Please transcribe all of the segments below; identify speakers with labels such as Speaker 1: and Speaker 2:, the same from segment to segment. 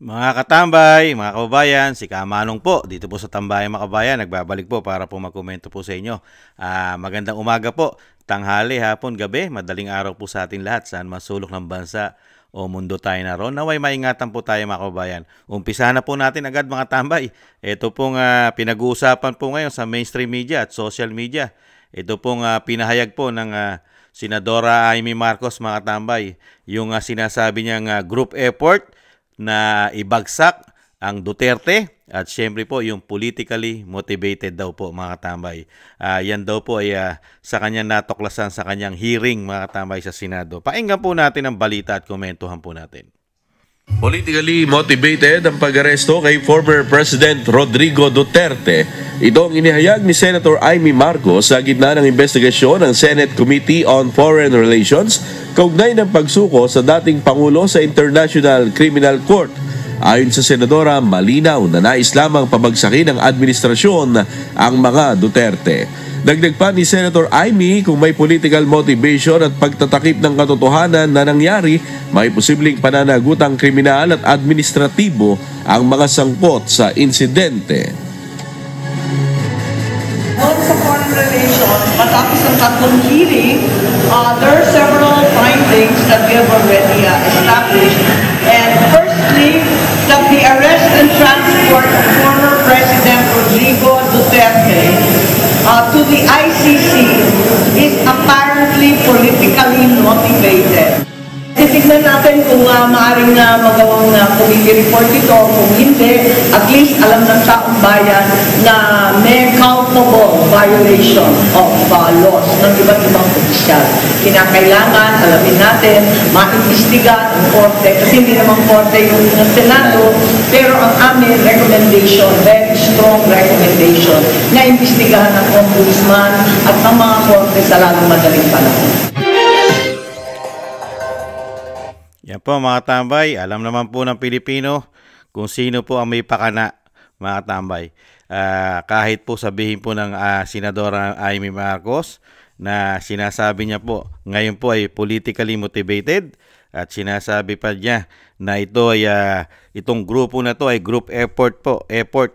Speaker 1: Mga katambay, mga kababayan, si Kamanong po dito po sa Tambayan mga kababayan, nagbabalik po para po magkomento po sa inyo. Magandang umaga po, tanghali, hapon, gabi, madaling araw po sa atin lahat saan masulok ng bansa o mundo tayo naroon. Naway maingatan po tayo mga kababayan. Umpisahan na po natin agad mga tambay. Ito pong pinag-uusapan po ngayon sa mainstream media at social media. Ito pong pinahayag po ng Senadora Amy Marcos mga tambay. Yung sinasabi niyang group effort na ibagsak ang Duterte at syempre po yung politically motivated daw po mga katambay. Yan daw po ay sa kanyang natuklasan sa kanyang hearing mga katambay sa Senado. Pakinggan po natin ang balita at komentuhan po natin.
Speaker 2: Politically motivated ang pag-aresto kay former President Rodrigo Duterte. Ito ang inihayag ni Senator Amy Marcos sa gitna ng investigasyon ng Senate Committee on Foreign Relations kaugnay ng pagsuko sa dating Pangulo sa International Criminal Court. Ayon sa Senadora, malinaw na nais lamang pabagsakin ng administrasyon ang mga Duterte. Dagdag pa ni Senator Amy, kung may political motivation at pagtatakip ng katotohanan na nangyari, may posibleng pananagutang kriminal at administratibo ang mga sangkot sa insidente.
Speaker 3: Sa foreign relations, matapos ang tatlong hearing, there are several findings that we have already established. And firstly, that the arrest and transport of former President Rodrigo Duterte to the ICC is apparently politically motivated. Titignan natin kung maaaring magawang committee report ito. Kung hindi, at least alam ng taong bayan na may culpable violation of laws ng iba't ibang opisyal. Kinakailangan, alamin natin, maimbestiga ang korte, kasi hindi naman korte yung Senado, pero ang aming recommendation, very strong recommendation, na imbestigahan ng ombudsman at ng mga korte sa lalong madaling panahon.
Speaker 1: Yan po mga tambay, alam naman po ng Pilipino kung sino po ang may pakana mga tambay. Kahit po sabihin po ng Senadora Amy Marcos na sinasabi niya po ngayon po ay politically motivated at sinasabi pa niya na ito ay itong grupo na to ay group effort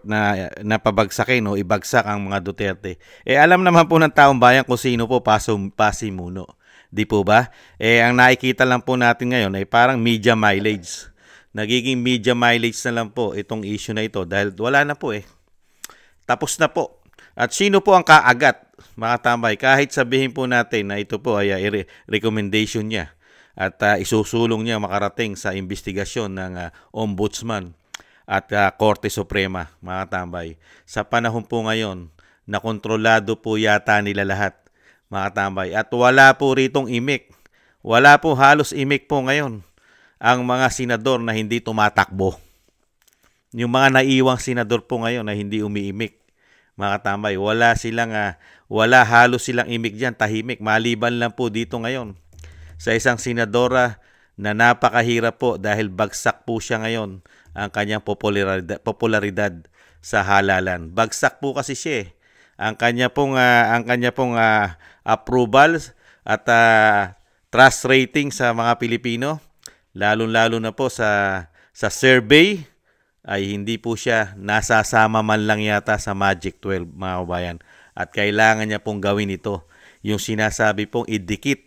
Speaker 1: na pabagsakin o ibagsak ang mga Duterte. Alam naman po ng taong bayan kung sino po pasimuno. Di po ba? Ang nakikita lang po natin ngayon ay parang media mileage. Nagiging media mileage na lang po itong issue na ito dahil wala na po Tapos na po. At sino po ang kaagat, mga tambay? Kahit sabihin po natin na ito po ay recommendation niya at isusulong niya makarating sa investigasyon ng ombudsman at Korte Suprema, mga tambay. Sa panahon po ngayon, na kontrolado po yata nila lahat, mga tambay. At wala po ritong imik. Wala po halos imik po ngayon ang mga senador na hindi tumatakbo. Yung mga naiwang senador po ngayon na hindi umiimik, mga tambay. Wala halos silang imik dyan, tahimik. Maliban lang po dito ngayon sa isang senadora na napakahirap po dahil bagsak po siya ngayon ang kanyang popularidad sa halalan. Bagsak po kasi siya ang kanya pong approval at trust rating sa mga Pilipino, lalo-lalo na po sa survey, ay hindi po siya nasasama man lang yata sa Magic 12, mga kabayan. At kailangan niya pong gawin ito. Yung sinasabi pong idikit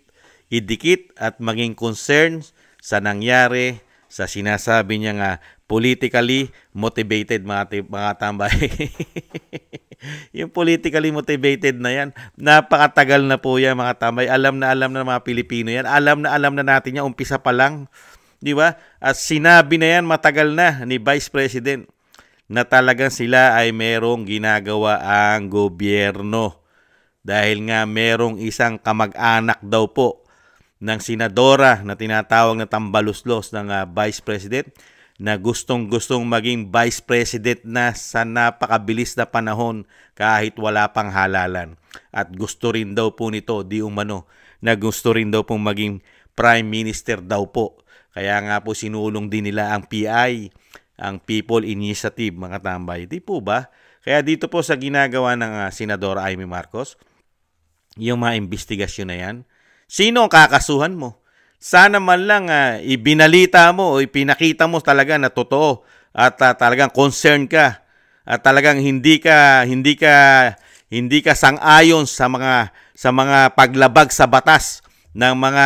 Speaker 1: at maging concern sa nangyari, sa sinasabi niya nga politically motivated mga tambay. Yung politically motivated na yan, napakatagal na po yan mga tambay. Alam na ng mga Pilipino yan. Alam na natin yan, umpisa pa lang. Di ba? At sinabi na yan matagal na ni Vice President na talagang sila ay merong ginagawa ang gobyerno. Dahil nga merong isang kamag-anak daw po ng senadora na tinatawag na tambaluslos ng Vice President na gustong-gustong maging Vice President na sa napakabilis na panahon kahit wala pang halalan. At gusto rin daw po nito, di umano, na gusto rin daw pong maging Prime Minister daw po. Kaya nga po sinulong din nila ang PI, ang People Initiative, mga tambay. Di po ba? Kaya dito po sa ginagawa ng Senadora Amy Marcos, yung mga investigasyon na yan, sino ang kakasuhan mo? sana man lang ibinalita mo o ipinakita mo talaga na totoo at talagang concern ka at talagang hindi ka sang-ayon sa mga paglabag sa batas ng mga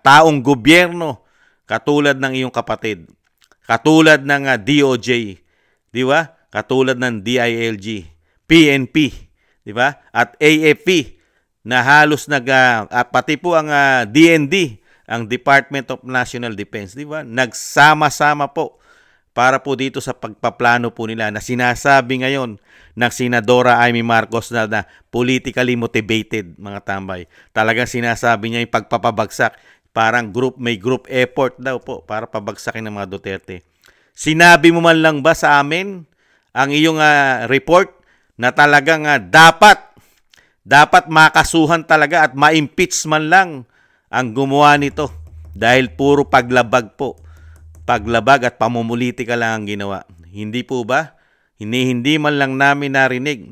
Speaker 1: taong gobyerno katulad ng iyong kapatid, katulad ng DOJ, di ba? Katulad ng DILG, PNP, di ba? At AFP na halos pati po ang DND, ang Department of National Defense, di ba? Nagsama-sama po para po dito sa pagpaplano po nila na sinasabi ngayon ng Senadora Amy Marcos na politically motivated, mga tambay. Talagang sinasabi niya yung pagpapabagsak, parang may group effort daw po para pabagsakin ng mga Duterte. Sinabi mo man lang ba sa amin ang iyong report na talagang dapat makasuhan talaga at ma-impeach man lang ang gumawa nito dahil puro paglabag po. Paglabag at pamumulitika lang ang ginawa. Hindi po ba? Hindi man lang namin narinig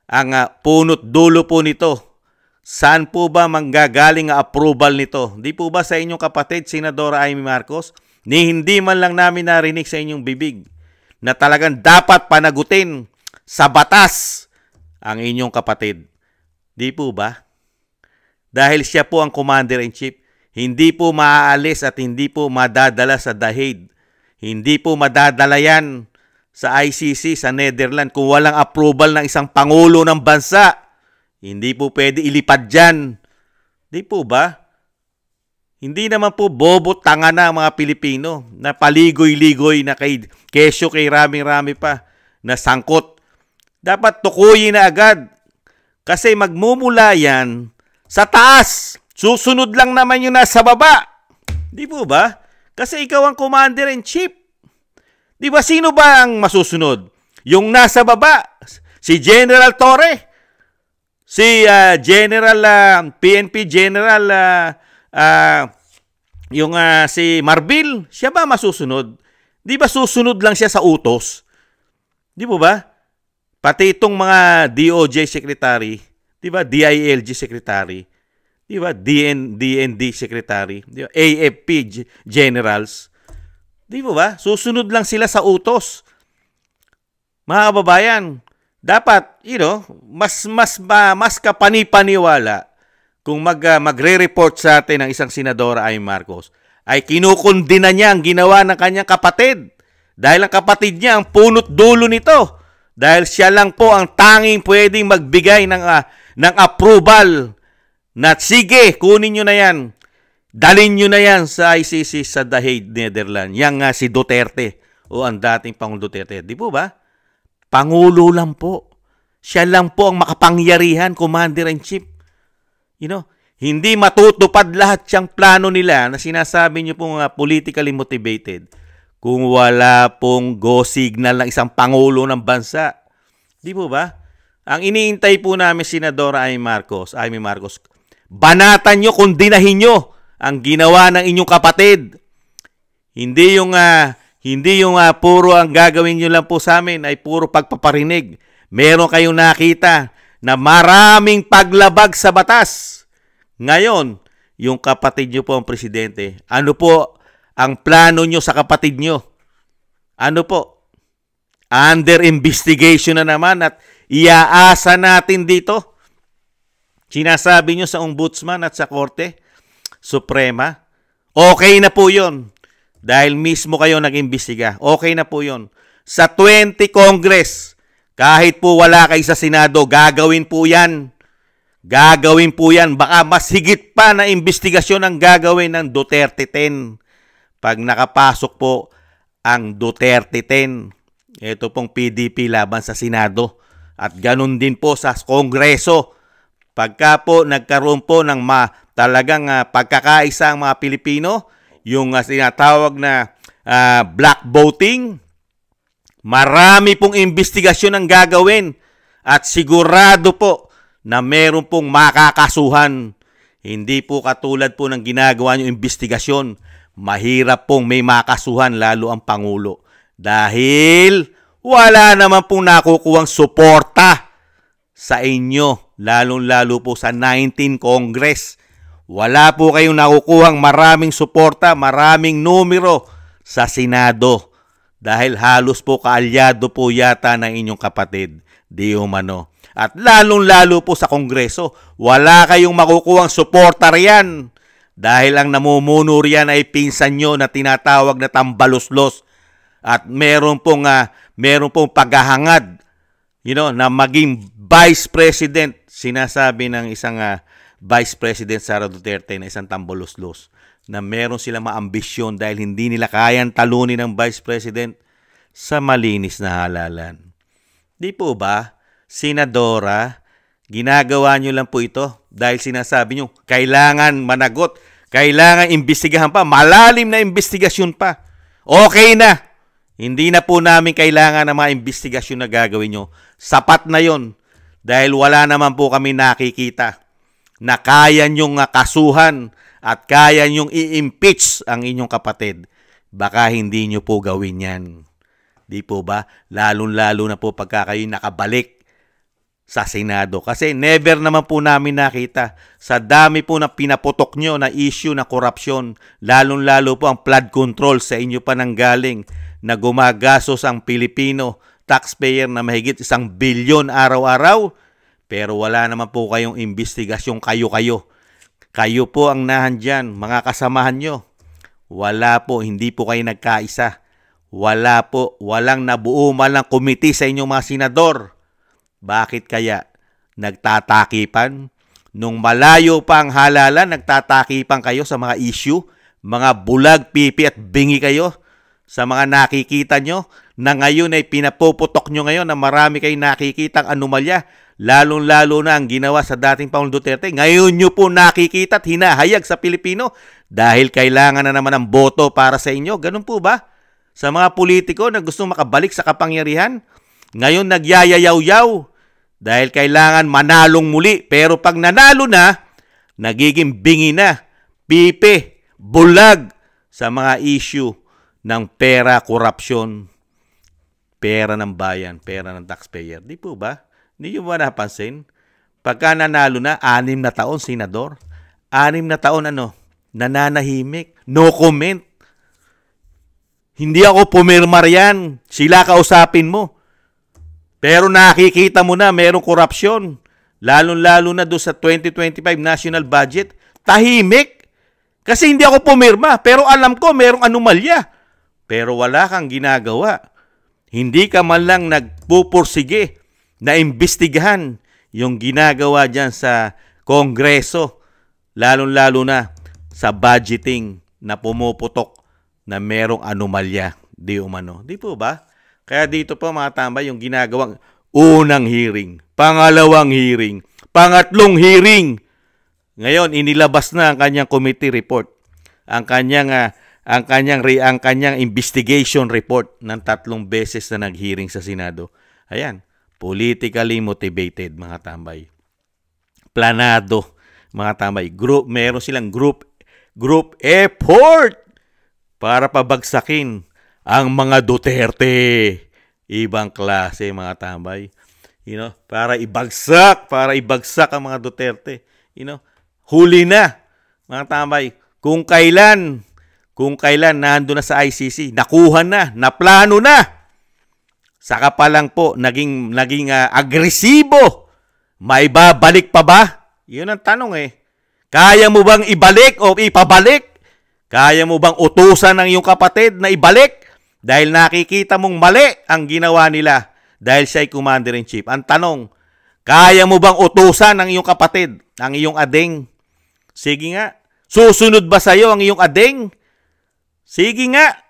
Speaker 1: ang punot dulo po nito. Saan po ba manggagaling ang approval nito? Di po ba sa inyong kapatid, Senadora Amy Marcos? Hindi man lang namin narinig sa inyong bibig na talagang dapat panagutin sa batas ang inyong kapatid. Di po ba? Dahil siya po ang Commander-in-Chief, hindi po maaalis at hindi po madadala sa The Hague. Hindi po madadala yan sa ICC sa Netherlands kung walang approval ng isang pangulo ng bansa. Hindi po pwede ilipad dyan. Di po ba? Hindi naman po bobo tanga na ang mga Pilipino na paligoy-ligoy na kesyo kay raming-rami pa na sangkot. Dapat tukuyin na agad kasi magmumula yan sa taas. Susunod lang naman yung nasa baba. Di po ba? Kasi ikaw ang Commander-in-Chief. Di ba sino ba ang masusunod? Yung nasa baba, si General Torre, si General PNP General si Marbil, siya ba masusunod? Di ba susunod lang siya sa utos? Di po ba? Pati itong mga DOJ Secretary, di ba? DILG Secretary, di ba? DND Secretary, di ba? AFP Generals, di ba? Susunod lang sila sa utos. Mga kababayan, dapat, mas kapani-paniwala kung magre-report sa atin ng isang Senadora Amy Marcos, ay kinukundina niya ang ginawa ng kanyang kapatid. Dahil ang kapatid niya ang punot dulo nito. Dahil siya lang po ang tanging pwedeng magbigay ng approval na sige, kunin nyo na yan. Dalhin nyo na yan sa ICC sa The Hague, Netherlands. Yang si Duterte o ang dating Pangulong Duterte. Di po ba? Pangulo lang po. Siya lang po ang makapangyarihan, Commander-in-Chief. Hindi matutupad lahat siyang plano nila na sinasabi niyo pong politically motivated kung wala pong go signal ng isang pangulo ng bansa. Di po ba? Ang iniintay po namin, Senadora Amy Marcos, banatan nyo, kundinahin nyo ang ginawa ng inyong kapatid. Hindi yung puro ang gagawin nyo lang po sa amin ay puro pagpaparinig. Meron kayong nakita na maraming paglabag sa batas. Ngayon, yung kapatid nyo po ang presidente, ano po ang plano nyo sa kapatid nyo? Ano po? Under investigation na naman at iaasa natin dito. Sinasabi nyo sa Ombudsman at sa Korte Suprema, okay na po yun. Dahil mismo kayo nag-imbestiga. Okay na po yun. Sa 20 Congress, kahit po wala kayo sa Senado, gagawin po yan. Gagawin po yan. Baka mas higit pa na investigasyon ang gagawin ng Duterte 10. Pag nakapasok po ang Duterte 10. Ito pong PDP laban sa Senado. At ganun din po sa Kongreso. Pagka po nagkaroon po ng talagang pagkakaisa ang mga Pilipino, yung sinatawag na black voting, marami pong investigasyon ang gagawin. At sigurado po na meron pong makakasuhan. Hindi po katulad po ng ginagawa nyo investigasyon. Mahirap pong may makasuhan lalo ang Pangulo. Dahil wala naman pong nakukuhang suporta sa inyo. Lalong-lalo po sa 19 Congress. Wala po kayong nakukuhang maraming suporta, maraming numero sa Senado. Dahil halos po kaalyado po yata ng inyong kapatid, di umano. At lalong-lalo po sa Kongreso, wala kayong makukuhang suporta riyan. Dahil ang namumuno riyan ay pinsan nyo na tinatawag na tambaluslos. At meron pong paghahangad, na maging Vice President. Sinasabi ng isang Vice President Sara Duterte na isang tambaluslos na meron silang maambisyon dahil hindi nila kayang talunin ng Vice President sa malinis na halalan. Di po ba, Senadora, ginagawa nyo lang po ito dahil sinasabi nyo, kailangan managot, kailangan imbestigahan pa, malalim na imbestigasyon pa. Okay na. Hindi na po namin kailangan ng mga imbestigasyon na gagawin nyo. Sapat na yon dahil wala naman po kami nakikita na kaya nyong kasuhan at kaya nyong i-impeach ang inyong kapatid. Baka hindi nyo po gawin yan. Di po ba? Lalong-lalo na po pagka kayo nakabalik sa Senado. Kasi never naman po namin nakita sa dami po na pinaputok nyo na issue na korupsyon. Lalong-lalo po ang flood control sa inyo pa nanggaling na gumagasos ang Pilipino taxpayer na mahigit 1 bilyon araw-araw. Pero wala naman po kayong investigasyon kayo-kayo. Kayo po ang nahandyan, mga kasamahan nyo. Wala po, hindi po kayo nagkaisa. Wala po, walang nabuo malang komite sa inyong mga senador. Bakit kaya nagtatakipan? Nung malayo pa ang halalan, nagtatakipan kayo sa mga issue, mga bulag, pipi at bingi kayo sa mga nakikita nyo na ngayon ay pinapuputok nyo ngayon na marami kayong nakikitang anomalya. Lalong-lalo na ang ginawa sa dating Pangulong Duterte. Ngayon nyo po nakikita at hinahayag sa Pilipino dahil kailangan na naman ng boto para sa inyo. Ganun po ba? Sa mga politiko na gustong makabalik sa kapangyarihan, ngayon nagyayayaw-yaw dahil kailangan manalong muli. Pero pag nanalo na, nagiging bingi na, pipe, bulag sa mga issue ng pera, korupsyon, pera ng bayan, pera ng taxpayer. Di po ba? Hindi nyo ba napansin? Pagka nanalo na, 6 na taon, senador. 6 na taon, nananahimik. No comment. Hindi ako pumirma riyan. Sila kausapin mo. Pero nakikita mo na, merong korupsyon. Lalong-lalo na doon sa 2025 national budget. Tahimik. Kasi hindi ako pumirma. Pero alam ko, merong anomalya. Pero wala kang ginagawa. Hindi ka man lang nagpupursige na imbestigahan yung ginagawa dyan sa Kongreso, lalong-lalo na sa budgeting na pumuputok na merong anomalya, di umano. Di po ba? Kaya dito po mga tambay, yung ginagawang unang hearing, pangalawang hearing, pangatlong hearing. Ngayon, inilabas na ang kanyang committee report, ang kanyang investigation report ng 3 beses na nag-hearing sa Senado. Ayan. Politically motivated, mga tambay. Planado, mga tambay. Meron silang group effort para pabagsakin ang mga Duterte. Ibang klase, mga tambay. Para ibagsak ang mga Duterte. Huli na, mga tambay. Kung kailan nando na sa ICC, nakuha na, naplano na. Saka pa lang po, naging agresibo. May babalik pa ba? Yun ang tanong Kaya mo bang ibalik o ipabalik? Kaya mo bang utusan ng iyong kapatid na ibalik? Dahil nakikita mong mali ang ginawa nila dahil siya ay Commander-in-Chief. Ang tanong, kaya mo bang utusan ng iyong kapatid, ang iyong ading? Sige nga. Susunod ba sa iyo ang iyong ading? Sige nga.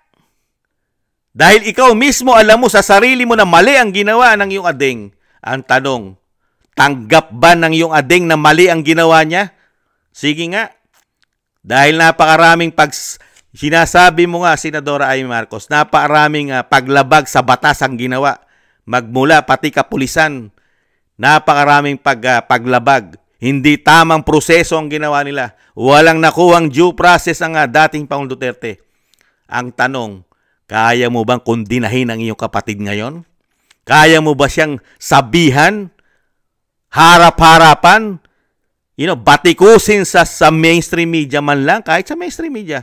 Speaker 1: Dahil ikaw mismo alam mo sa sarili mo na mali ang ginawa ng iyong ading. Ang tanong, tanggap ba ng iyong ading na mali ang ginawa niya? Sige nga. Dahil napakaraming sinasabi mo nga, Senadora Amy Marcos, napakaraming paglabag sa batas ang ginawa. Magmula pati kapulisan. Napakaraming paglabag. Hindi tamang proseso ang ginawa nila. Walang nakuhang due process ang dating Pangulong Duterte. Ang tanong, kaya mo bang kondinahin ang iyong kapatid ngayon? Kaya mo ba siyang sabihan, harap-harapan, batikusin sa mainstream media man lang, kahit sa mainstream media.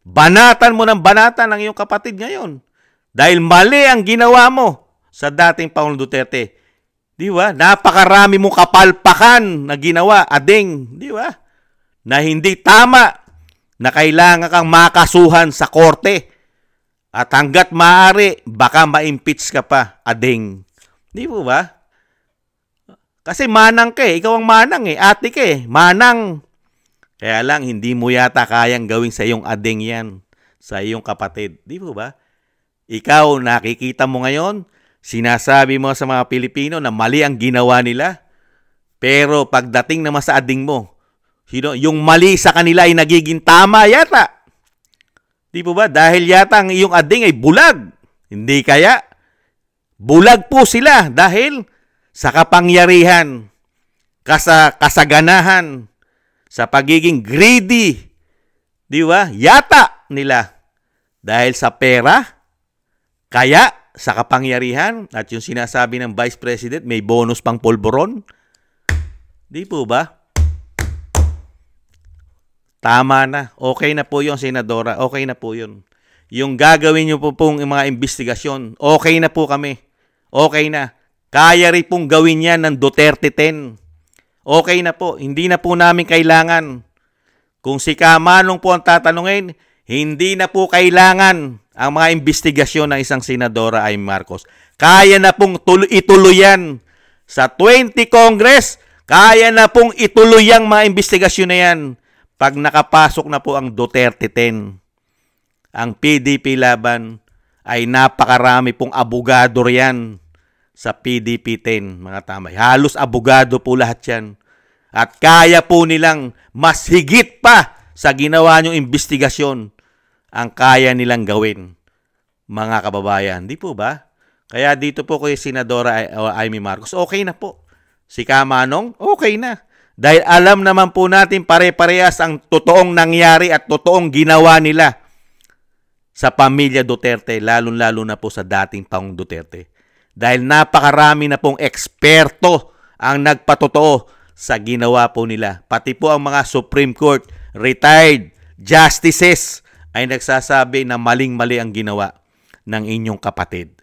Speaker 1: Banatan mo ng banatan ang iyong kapatid ngayon. Dahil mali ang ginawa mo sa dating Pangulong Duterte. Di ba? Napakarami mong kapalpakan na ginawa, ading, di ba? Na hindi tama, na kailangan kang makasuhan sa korte. At hanggat maaari, baka ma-impeach ka pa, ading. Di ba? Kasi manang ka eh. Ikaw ang manang eh. Ate ka eh. Manang. Kaya lang, hindi mo yata kayang gawin sa iyong ading yan. Sa iyong kapatid. Di ba? Ikaw, nakikita mo ngayon, sinasabi mo sa mga Pilipino na mali ang ginawa nila. Pero pagdating naman sa ading mo, yung mali sa kanila ay nagiging tama yata. Di ba? Dahil yata ang iyong ading ay bulag. Hindi kaya? Bulag po sila dahil sa kapangyarihan, kasaganahan, sa pagiging greedy, di ba? Yata nila. Dahil sa pera, kaya sa kapangyarihan, at yung sinasabi ng Vice President, may bonus pang polboron. Di po ba? Tama na. Okay na po yun, Senadora. Okay na po yun. Yung gagawin nyo po pong mga investigasyon, okay na po kami. Okay na. Kaya rin pong gawin yan ng Duterte 10. Okay na po. Hindi na po namin kailangan. Kung si Kamanong po ang tatanungin, hindi na po kailangan ang mga investigasyon ng isang Senadora ay Marcos. Kaya na pong ituloy yan. Sa 20 Congress, kaya na pong ituloy ang mga investigasyon na yan. Pag nakapasok na po ang Duterte 10, ang PDP laban ay napakarami pong abogado riyan sa PDP 10, mga tamay. Halos abogado po lahat yan. At kaya po nilang mas higit pa sa ginawa nyong investigasyon ang kaya nilang gawin, mga kababayan. Di po ba? Kaya dito po kay Senadora Amy Marcos, okay na po. Si Kamanong, okay na. Dahil alam naman po natin pare-parehas ang totoong nangyari at totoong ginawa nila sa pamilya Duterte, lalo-lalo na po sa dating Pangulong Duterte. Dahil napakarami na pong eksperto ang nagpatotoo sa ginawa po nila. Pati po ang mga Supreme Court, retired justices ay nagsasabi na maling-mali ang ginawa ng inyong kapatid.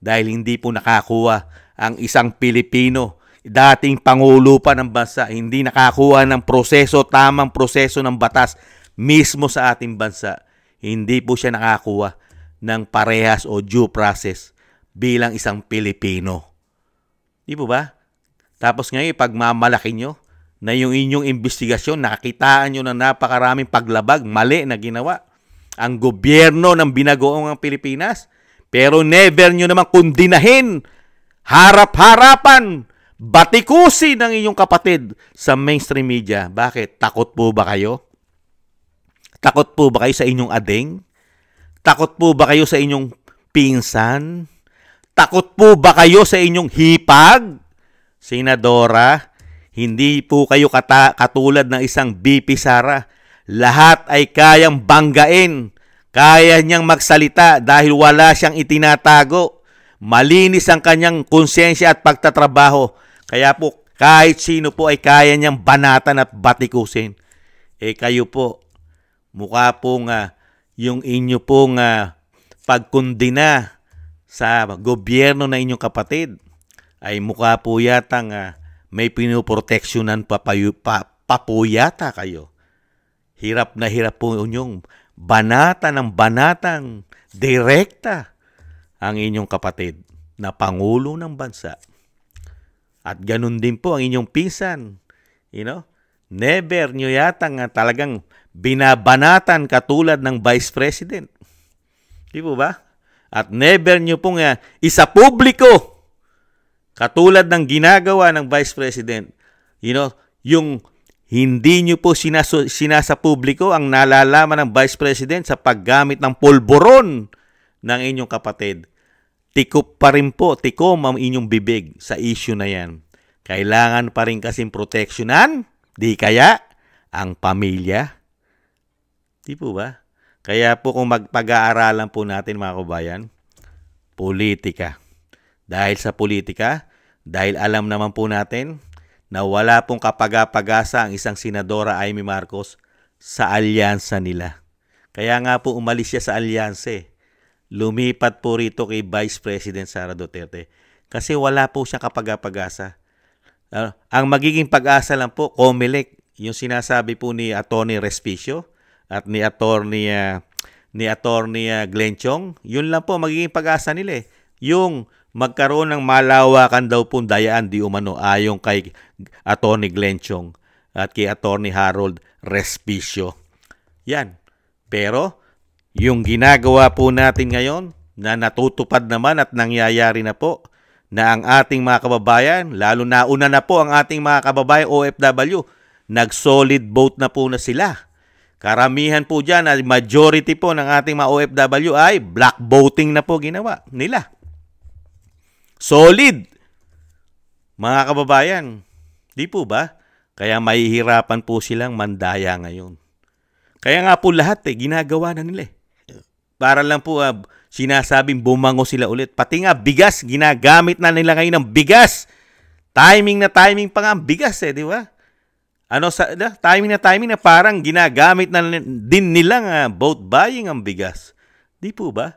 Speaker 1: Dahil hindi po nakakuha ang isang Pilipino, dating Pangulo pa ng bansa, hindi nakakuha ng proseso, tamang proseso ng batas mismo sa ating bansa. Hindi po siya nakakuha ng parehas o due process bilang isang Pilipino. Di po ba? Tapos ngayon, pagmamalaki nyo na yung inyong investigasyon, nakakitaan nyo na napakaraming paglabag, mali na ginawa ang gobyerno ng binagoong ang Pilipinas, pero never nyo naman kundinahin, harap-harapan, batikusin ng inyong kapatid sa mainstream media. Bakit? Takot po ba kayo? Takot po ba kayo sa inyong ading? Takot po ba kayo sa inyong pinsan? Takot po ba kayo sa inyong hipag? Senadora, hindi po kayo katulad ng isang BP Sara. Lahat ay kayang banggain. Kaya niyang magsalita dahil wala siyang itinatago. Malinis ang kanyang konsensya at pagtatrabaho. Kaya po, kahit sino po ay kaya niyang banatan at batikusin. Kayo po, mukha pong yung inyo pong pagkundina sa gobyerno na inyong kapatid ay mukha po yatang may pinoproteksyonan pa po yata kayo. Hirap na hirap po inyong banatan ng banatang direkta ang inyong kapatid na Pangulo ng bansa. At ganun din po ang inyong pinsan. Never nyo yatang talagang binabanatan katulad ng Vice President. Di po ba? At never nyo pong isa publiko katulad ng ginagawa ng Vice President. Yung hindi nyo po sinasa publiko ang nalalaman ng Vice President sa paggamit ng polboron ng inyong kapatid. Tikom ang inyong bibig sa issue na yan. Kailangan pa rin kasing proteksyonan, di kaya ang pamilya. Di po ba? Kaya po kung magpag-aaralan po natin mga kabayan, politika. Dahil sa politika, dahil alam naman po natin na wala pong kapag-pag-asa ang isang Senadora Amy Marcos sa alyansa nila. Kaya nga po umalis siya sa alyansa eh. Lumipat po rito kay Vice President Sara Duterte kasi wala po siya kapag-pag-asa. Ang magiging pag-asa lang po, COMELEC, yung sinasabi po ni Atty. Respicio at ni Atty. Glenn Chong, yun lang po magiging pag-asa nila eh. Yung magkaroon ng malawakan daw po dayaan di umano ayon kay Atty. Glenn Chong at kay Atty. Harold Respicio. Yan. Pero yung ginagawa po natin ngayon na natutupad naman at nangyayari na po na ang ating mga kababayan, lalo na una na po ang ating mga kababayan OFW, nag-solid vote na po na sila. Karamihan po dyan, majority po ng ating mga OFW ay black voting na po ginawa nila. Solid! Mga kababayan, di po ba? Kaya mahihirapan po silang mandaya ngayon. Kaya nga po lahat ginagawa na nila. Para lang po sinasabing bumango sila ulit. Pati nga bigas, ginagamit na nila ngayon ng bigas. Timing na timing pa nga ang bigas di ba? Timing na parang ginagamit na din nilang vote buying ang bigas. Di po ba?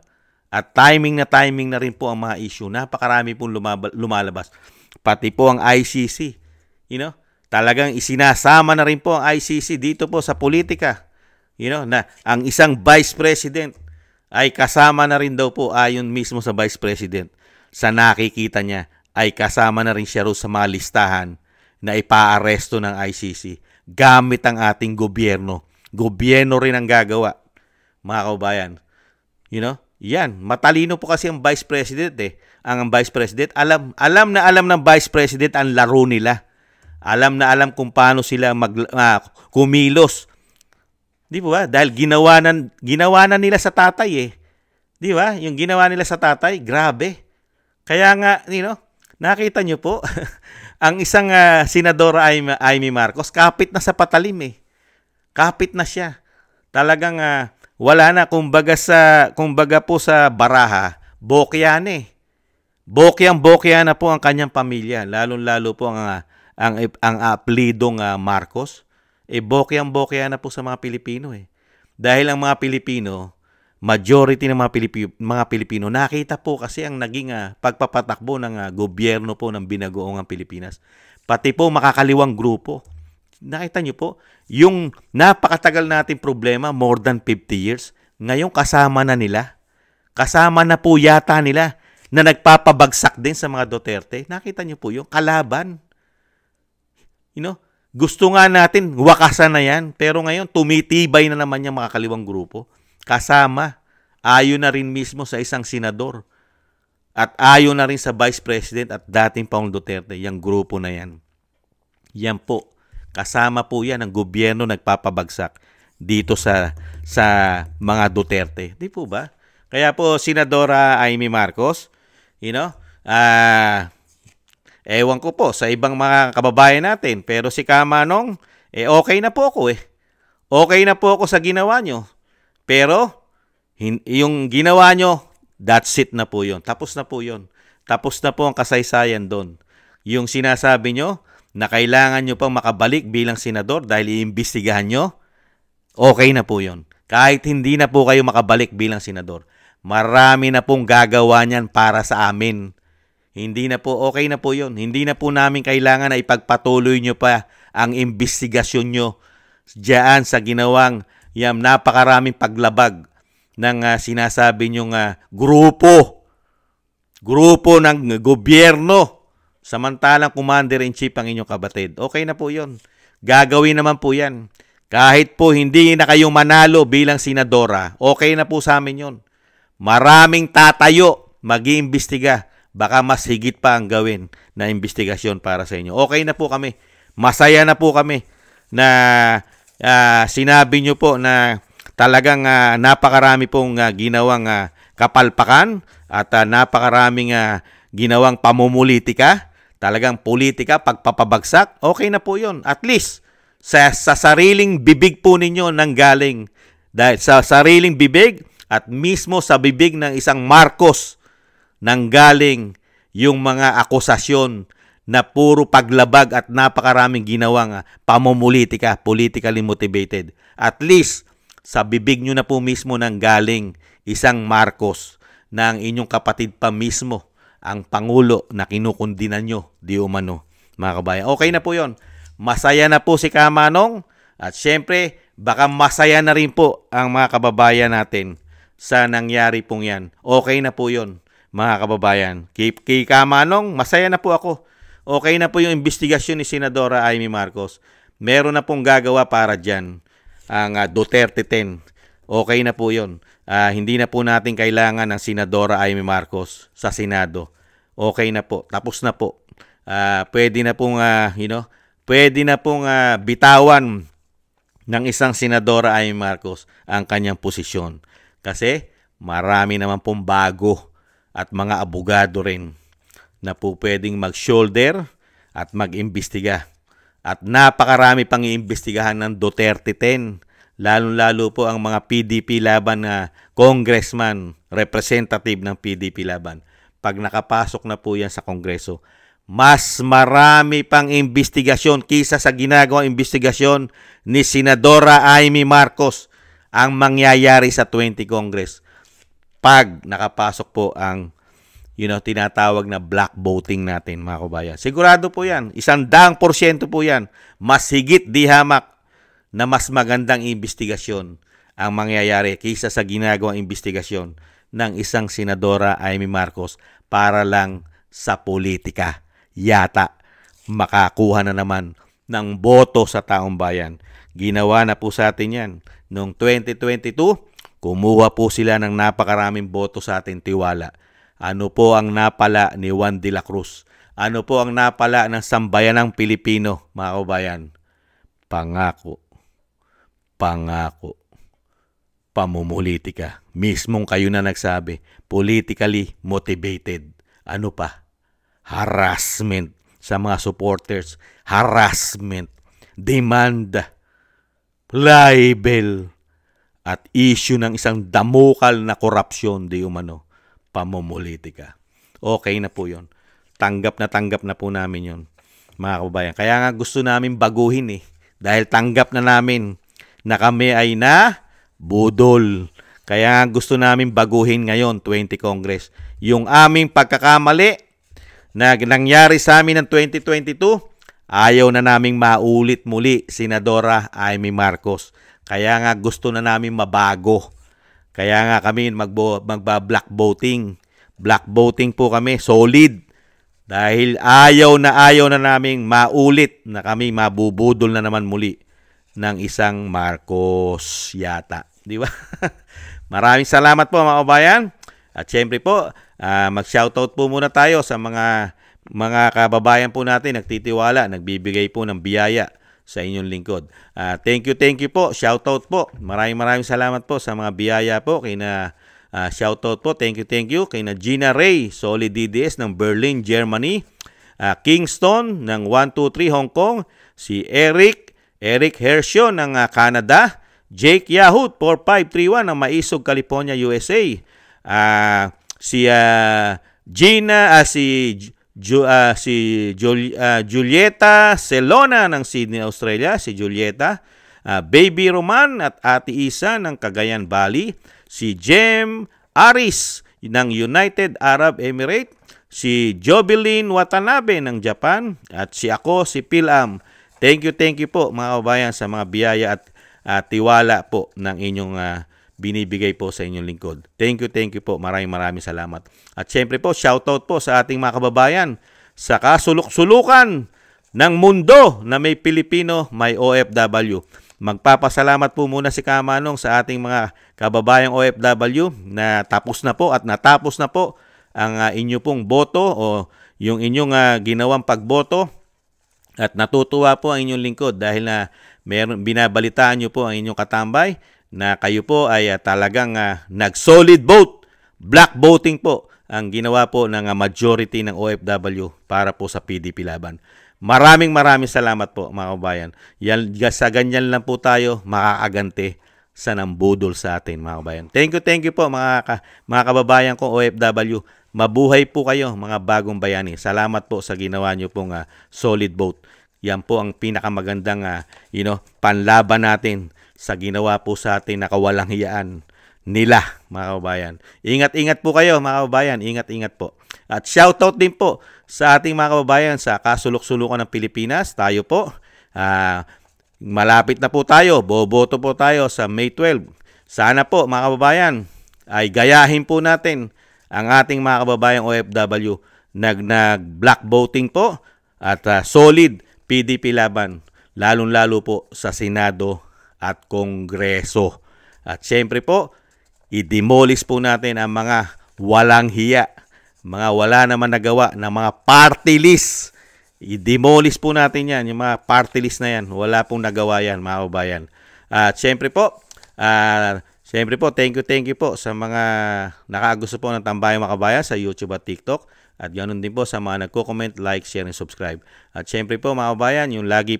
Speaker 1: At timing na rin po ang mga issue. Napakarami pong lumalabas. Pati po ang ICC. Talagang isinasama na rin po ang ICC dito po sa politika. Na ang isang Vice President ay kasama na rin daw po ayon mismo sa Vice President. Sa nakikita niya ay kasama na rin siya sa mga listahan na ipaaresto ng ICC gamit ang ating gobyerno. Gobyerno rin ang gagawa, mga kaubayan. Yan. Matalino po kasi ang Vice President Ang Vice President, alam ng Vice President ang laro nila. Alam kung paano sila kumilos. Di ba? Dahil ginawa na nila sa tatay Di ba? Yung ginawa nila sa tatay, grabe. Kaya nga, nakita nyo po, ang isang Senadora Amy Marcos, kapit na sa patalim Kapit na siya. Talagang wala na, kumbaga po sa baraha, bokya na Bokyang-bokya na po ang kanyang pamilya, lalong-lalo po ang aplidong Marcos. Bokyang-bokya na po sa mga Pilipino Dahil ang mga Pilipino, majority ng mga Pilipino, nakita po kasi ang naging pagpapatakbo ng gobyerno po ng binagoong Pilipinas. Pati po makakaliwang grupo. Nakita niyo po, yung napakatagal nating problema, more than 50 years, ngayon kasama na nila. Kasama na po yata nila na nagpapabagsak din sa mga Duterte. Nakita niyo po yung kalaban. Gusto nga natin, wakasan na yan. Pero ngayon, tumitibay na naman yung mga kaliwang grupo. Kasama, ayon na rin mismo sa isang senador. At ayon na rin sa Vice President at dating Pangulong Duterte, yung grupo na yan. Yan po. Kasama po yan ang gobyerno nagpapabagsak dito sa mga Duterte. Di po ba? Kaya po, Senadora Amy Marcos, ewan ko po sa ibang mga kababayan natin, pero si Kamanong, okay na po ako Okay na po ako sa ginawa nyo. Pero, yung ginawa nyo, that's it na po yun. Tapos na po yun. Tapos na po ang kasaysayan doon. Yung sinasabi nyo, na kailangan nyo pang makabalik bilang senador dahil iimbestigahan nyo, okay na po yun. Kahit hindi na po kayo makabalik bilang senador, marami na pong gagawa niyan para sa amin. Hindi na po, okay na po yun. Hindi na po namin kailangan na ipagpatuloy nyo pa ang investigasyon nyo diyan sa ginawang napakaraming paglabag ng sinasabi nyong grupo ng gobyerno. Samantalang Commander-in-Chief ang inyong kabatid. Okay na po yun. Gagawin naman po yan. Kahit po hindi na kayo manalo bilang senadora, okay na po sa amin yun. Maraming tatayo, mag-iimbestiga. Baka mas higit pa ang gawin na investigasyon para sa inyo. Okay na po kami. Masaya na po kami na sinabi nyo po na talagang napakarami pong ginawang kapalpakan at napakaraming ginawang pamumulitika. Talagang politika, pagpapabagsak, okay na po yun. At least, sa sariling bibig po ninyo nanggaling. Dahil sa sariling bibig at mismo sa bibig ng isang Marcos nanggaling yung mga akusasyon na puro paglabag at napakaraming ginawang pamumulitika, politically motivated. At least, sa bibig nyo na po mismo nang galing isang Marcos na ang inyong kapatid pa mismo, ang Pangulo na kinukundinan nyo, di umano, mga kabayan. Okay na po yon. Masaya na po si Kamanong at syempre, baka masaya na rin po ang mga kababayan natin sa nangyari pong yan. Okay na po yon, mga kababayan. Kay Kamanong, masaya na po ako. Okay na po yung investigasyon ni Senadora Amy Marcos. Meron na pong gagawa para dyan. Ang Duterte 10. Okay na po yun. Hindi na po natin kailangan ng Senadora Amy Marcos sa Senado. Okay na po. Tapos na po. Pwede na pong, pwede na pong bitawan ng isang Senadora Amy Marcos ang kanyang posisyon. Kasi marami naman pong bago at mga abogado rin na po pwedeng mag-shoulder at mag-imbestiga. At napakarami pang iimbestigahan ng Duterte 10. Lalo-lalo po ang mga PDP laban na congressman, representative ng PDP laban. Pag nakapasok na po yan sa Kongreso, mas marami pang imbestigasyon kisa sa ginagawang imbestigasyon ni Senadora Amy Marcos ang mangyayari sa 20 Congress. Pag nakapasok po ang tinatawag na black voting natin, mga kabayan. Sigurado po yan. 100% po yan. Mas higit di hamak na mas magandang investigasyon ang mangyayari kaysa sa ginagawang investigasyon ng isang Senadora Amy Marcos para lang sa politika. Yata makakuha na naman ng boto sa taong bayan. Ginawa na po sa atin yan. Noong 2022, kumuha po sila ng napakaraming boto sa atin, tiwala. Ano po ang napala ni Juan de la Cruz? Ano po ang napala ng sambayanang Pilipino, mga kabayan? Pangako. Pangako. Pamumulitika. Mismong kayo na nagsabi, politically motivated. Ano pa? Harassment sa mga supporters. Harassment. Demand. Libel. At issue ng isang damukal na korupsyon, di umano. Pamumulitika. Okay na po yun. Tanggap na po namin yun, mga kababayan. Kaya nga gusto namin baguhin dahil tanggap na namin na kami ay na budol. Kaya nga gusto namin baguhin ngayon, 20 Congress. Yung aming pagkakamali na nangyari sa amin ng 2022, ayaw na naming maulit muli, Senadora Amy Marcos. Kaya nga gusto na namin mabago. Kaya nga kami magba-black voting. Black voting po kami, solid. Dahil ayaw na naming maulit na kami mabubudol na naman muli ng isang Marcos yata. Di ba? Maraming salamat po, mga kabayan. At syempre po, mag-shoutout po muna tayo sa mga kababayan po natin nagtitiwala, nagbibigay po ng biyaya sa inyong lingkod. Thank you po. Shoutout po. Maraming salamat po sa mga biyaya po. Shoutout po. Thank you. Kay na Gina Ray, Solid DDS ng Berlin, Germany. Kingston ng 123 Hong Kong. Si Eric Hershio ng Canada. Jake Yahoo 4531 ng Maisog, California, USA. Julieta Celona ng Sydney, Australia. Si Julieta. Baby Roman at Ate Isa ng Cagayan Valley. Si Jem Aris ng United Arab Emirates. Si Jobeline Watanabe ng Japan. At si Pilam. Thank you po, mga kabayan, sa mga biyaya at tiwala po ng inyong binibigay po sa inyong lingkod. Thank you po. Maraming salamat. At syempre po, shoutout po sa ating mga kababayan sa kasuluk-sulukan ng mundo na may Pilipino, may OFW. Magpapasalamat po muna si Kamanong sa ating mga kababayang OFW na tapos na po at natapos na po ang inyo pong boto o yung inyong ginawang pagboto. At natutuwa po ang inyong lingkod dahil na binabalitaan nyo po ang inyong katambay na kayo po ay talagang nag-solid vote. Black voting po ang ginawa po ng majority ng OFW para po sa PDP laban. Maraming salamat po, mga kabayan. Sa ganyan lang po tayo makakagante sa nambudol sa atin, mga kabayan. Thank you po, mga kababayan ko OFW. Mabuhay po kayo mga bagong bayani. Salamat po sa ginawa nyo pong solid vote. Yan po ang pinakamagandang panlaban natin sa ginawa po sa atin na kawalang hiyaan nila, mga kababayan. Ingat-ingat po kayo, mga kababayan. Ingat-ingat po. At shoutout din po sa ating mga kababayan sa kasulok-sulukan ng Pilipinas. Tayo po, malapit na po tayo. Boboto po tayo sa May 12. Sana po, mga kababayan, ay gayahin po natin ang ating mga kababayang OFW. Nag-black voting po at solid PDP laban. Lalong-lalo po sa Senado at Kongreso. At syempre po, i-demolish po natin ang mga walang hiya, mga wala naman nagawa na mga party list. I-demolish po natin yan, yung mga party list na yan. Wala pong nagawa yan, mga kababayan. At syempre po, thank you po sa mga nakagusto po ng Tambayang mga kabayan sa YouTube at TikTok. At ganoon din po sa mga nagko-comment, like, share, and subscribe. At syempre po mga kabayan, yung lagi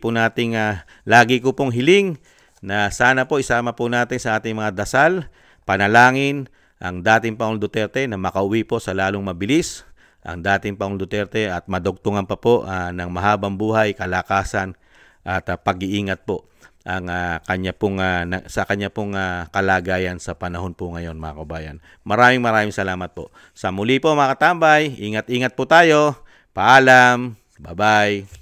Speaker 1: ko pong hiling na sana po isama po natin sa ating mga dasal, panalangin, ang dating Pangulong Duterte na makauwi po sa lalong mabilis, ang dating Pangulong Duterte at madugtungan pa po ng mahabang buhay, kalakasan at pag-iingat po ang sa kanya pong kalagayan sa panahon po ngayon, mga kabayan. Maraming salamat po. Sa muli po mga katambay, ingat-ingat po tayo. Paalam. Bye-bye.